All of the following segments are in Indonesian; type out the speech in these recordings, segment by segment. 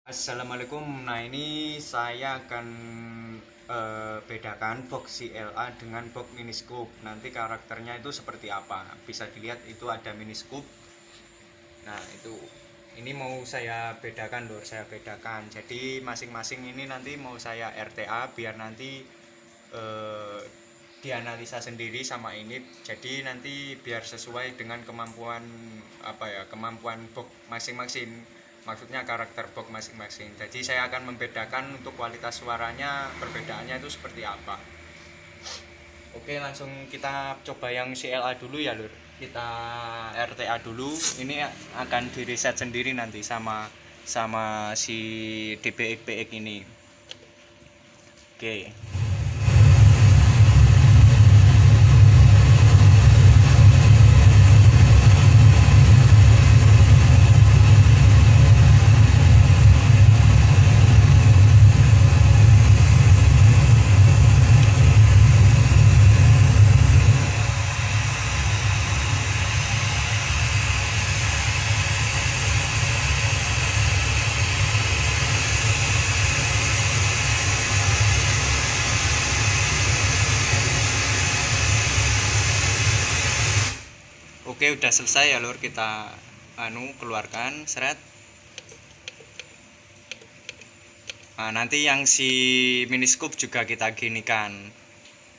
Assalamualaikum. Nah, ini saya akan bedakan box CLA dengan box mini scoop. Nanti karakternya itu seperti apa. Bisa dilihat itu ada mini scoop. Nah, itu ini mau saya bedakan, Lur. Saya bedakan. Jadi masing-masing ini nanti mau saya RTA biar nanti eh, dianalisa sendiri sama ini. Jadi nanti biar sesuai dengan kemampuan kemampuan box masing-masing, maksudnya karakter box masing-masing. Jadi saya akan membedakan untuk kualitas suaranya, perbedaannya itu seperti apa. Oke, langsung kita coba yang CLA dulu ya, Lur. Kita RTA dulu. Ini akan di reset sendiri nanti sama si DBX ini. Oke. Oke, udah selesai ya, Lur. Kita keluarkan seret. Nah, nanti yang si mini scoop juga kita ginikan.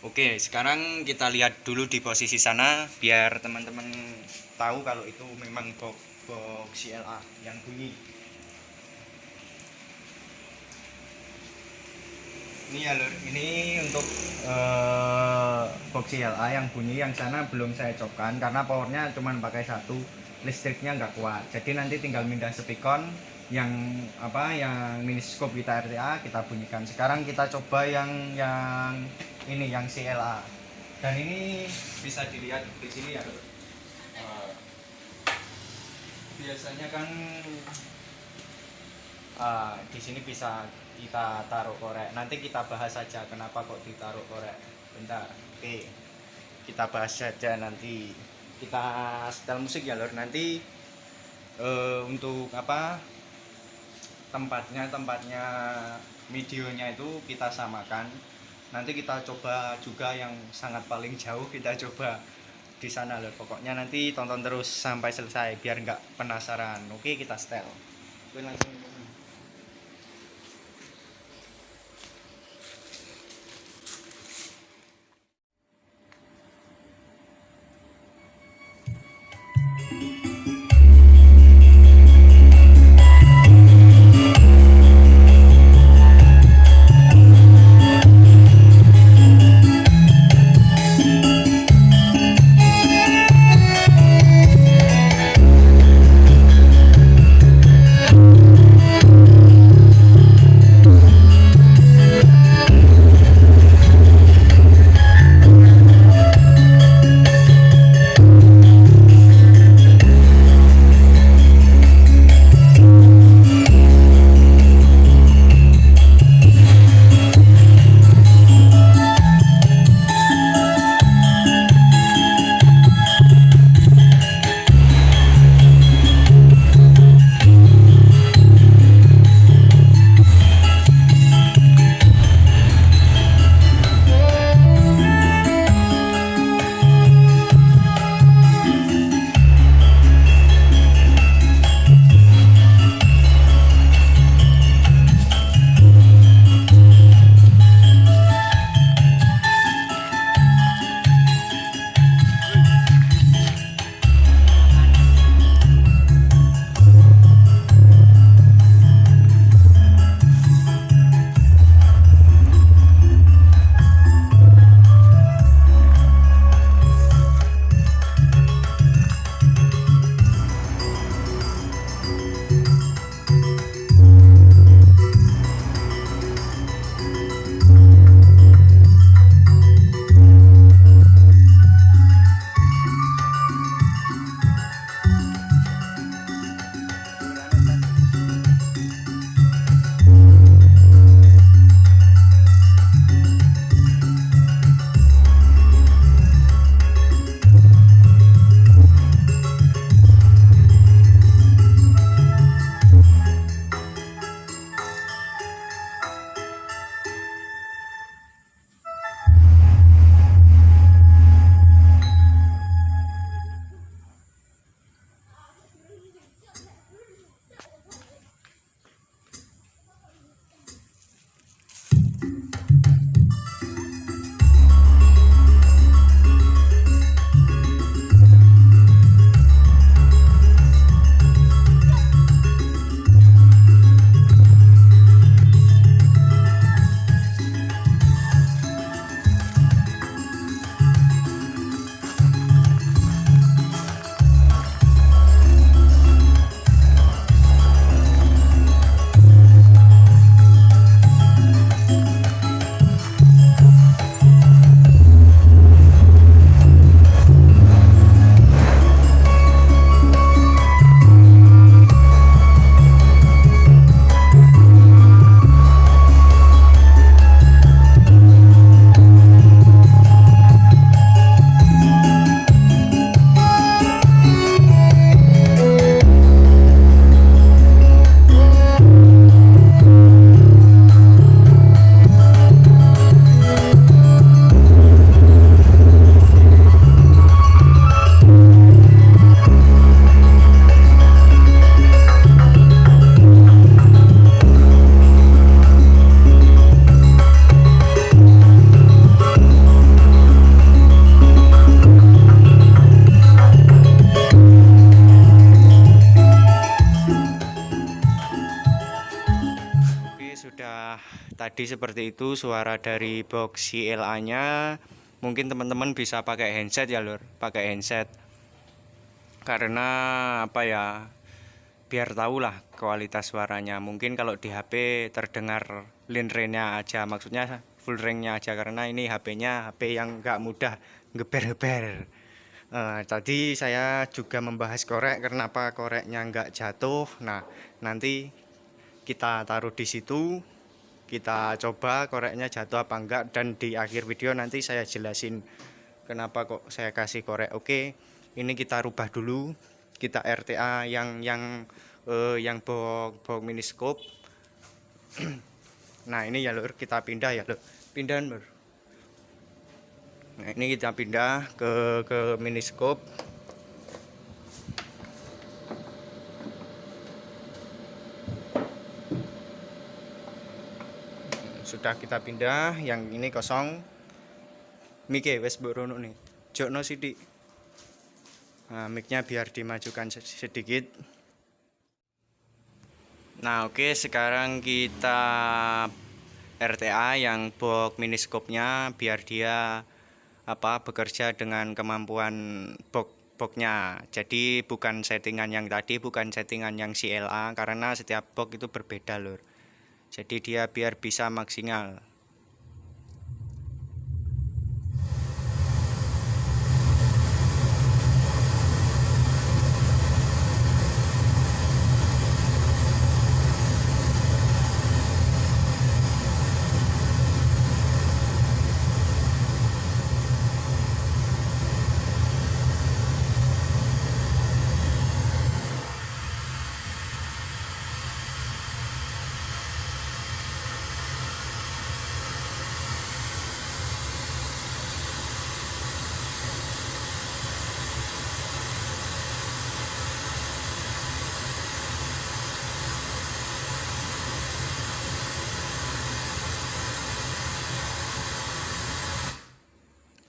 Oke, sekarang kita lihat dulu di posisi sana biar teman-teman tahu kalau itu memang box CLA yang bunyi. Ini ya, Lur, ini untuk box CLA yang bunyi. Yang sana belum saya copkan karena powernya cuma pakai satu, listriknya nggak kuat. Jadi nanti tinggal pindah speakon yang mini scoop kita RTA, kita bunyikan. Sekarang kita coba yang ini, yang CLA. Dan ini bisa dilihat di sini ya, Lur. Biasanya kan di sini bisa kita taruh korek. Nanti kita bahas saja kenapa kok ditaruh korek. Bentar. Oke, kita bahas saja nanti. Kita setel musik ya, Lur. Nanti untuk tempatnya videonya itu kita samakan. Nanti kita coba juga yang sangat paling jauh, kita coba di sana, Lur. Pokoknya nanti tonton terus sampai selesai biar nggak penasaran. Oke, kita setel. Oke, langsung. sudah tadi seperti itu suara dari box CLA nya. Mungkin teman-teman bisa pakai handset ya lur, pakai handset karena apa ya, biar tahu lah kualitas suaranya. Mungkin kalau di HP terdengar line range-nya aja, maksudnya full range-nya aja, karena ini HP-nya HP yang nggak mudah geber-geber. Tadi saya juga membahas korek, kenapa koreknya nggak jatuh. Nah, nanti kita taruh di situ, kita coba koreknya jatuh apa enggak, dan di akhir video nanti saya jelasin kenapa kok saya kasih korek. Oke, ini kita rubah dulu, kita RTA yang box mini scope. Nah ini ya lur, kita pindah ya lur, pindahan lur. Nah ini kita pindah ke mini scope. Sudah kita pindah, yang ini kosong. Mike wes mbok nih, jokno sithik. Nah, mic-nya biar dimajukan sedikit. Nah oke, sekarang kita RTA yang box mini scope-nya biar dia bekerja dengan kemampuan box-nya. Jadi bukan settingan yang tadi, bukan settingan yang CLA, karena setiap box itu berbeda lur. Jadi dia biar bisa maksimal.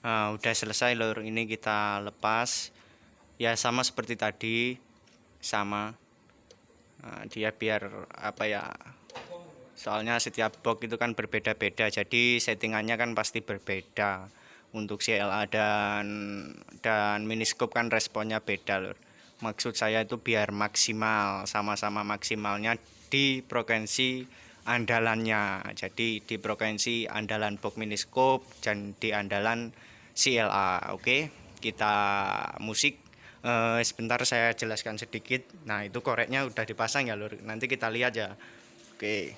Nah, udah selesai lur, ini kita lepas ya, sama seperti tadi, sama. Nah, dia biar soalnya setiap box itu kan berbeda-beda, jadi settingannya kan pasti berbeda. Untuk CLA dan mini scope kan responnya beda lur. Maksud saya itu biar maksimal, sama-sama maksimalnya di frekuensi andalannya. Jadi di frekuensi andalan box mini scope dan di andalan CLA. Oke, kita musik. Sebentar saya jelaskan sedikit. Nah itu koreknya udah dipasang ya lur, nanti kita lihat ya. Oke.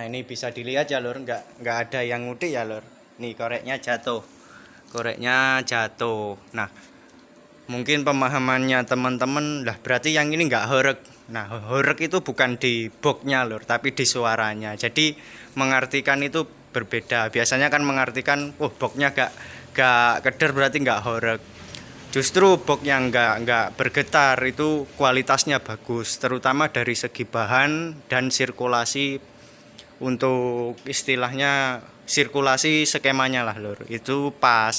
Nah ini bisa dilihat ya lur, nggak ada yang ngudik ya lur. Nih koreknya jatuh, nah mungkin pemahamannya teman-teman lah berarti yang ini nggak horeg. Nah horeg itu bukan di boxnya lur, tapi di suaranya. Jadi mengartikan itu berbeda. Biasanya kan mengartikan boxnya gak keder berarti nggak horeg. Justru box yang nggak bergetar itu kualitasnya bagus, terutama dari segi bahan dan sirkulasi. Untuk istilahnya sirkulasi skemanya lah lur, itu pas.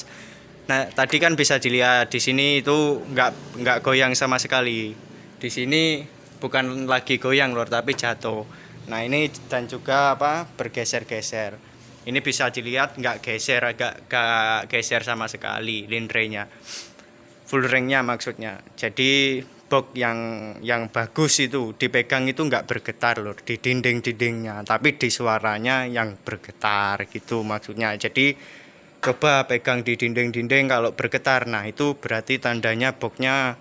Nah tadi kan bisa dilihat di sini itu nggak goyang sama sekali. Di sini bukan lagi goyang lur, tapi jatuh. Nah ini dan juga bergeser-geser. Ini bisa dilihat nggak geser sama sekali linrenya, full ringnya maksudnya. Jadi box yang bagus itu dipegang itu nggak bergetar lur di dindingnya, tapi di suaranya yang bergetar gitu maksudnya. Jadi coba pegang di dinding kalau bergetar, nah itu berarti tandanya boxnya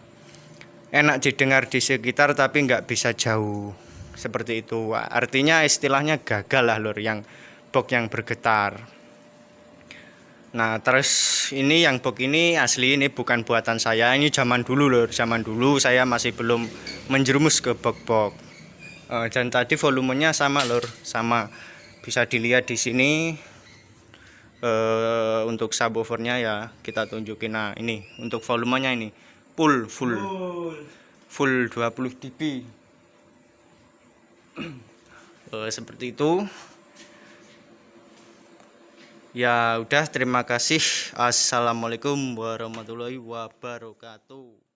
enak didengar di sekitar tapi nggak bisa jauh, seperti itu. Artinya istilahnya gagal lah lur yang box yang bergetar. Nah terus ini yang box ini asli, ini bukan buatan saya, ini zaman dulu lur, zaman dulu saya masih belum menjerumus ke box. Dan tadi volumenya sama lur, sama bisa dilihat di sini. Untuk subwoofernya ya kita tunjukin. Nah ini untuk volumenya ini full 20 dB. Seperti itu. Ya udah, terima kasih. Assalamualaikum warahmatullahi wabarakatuh.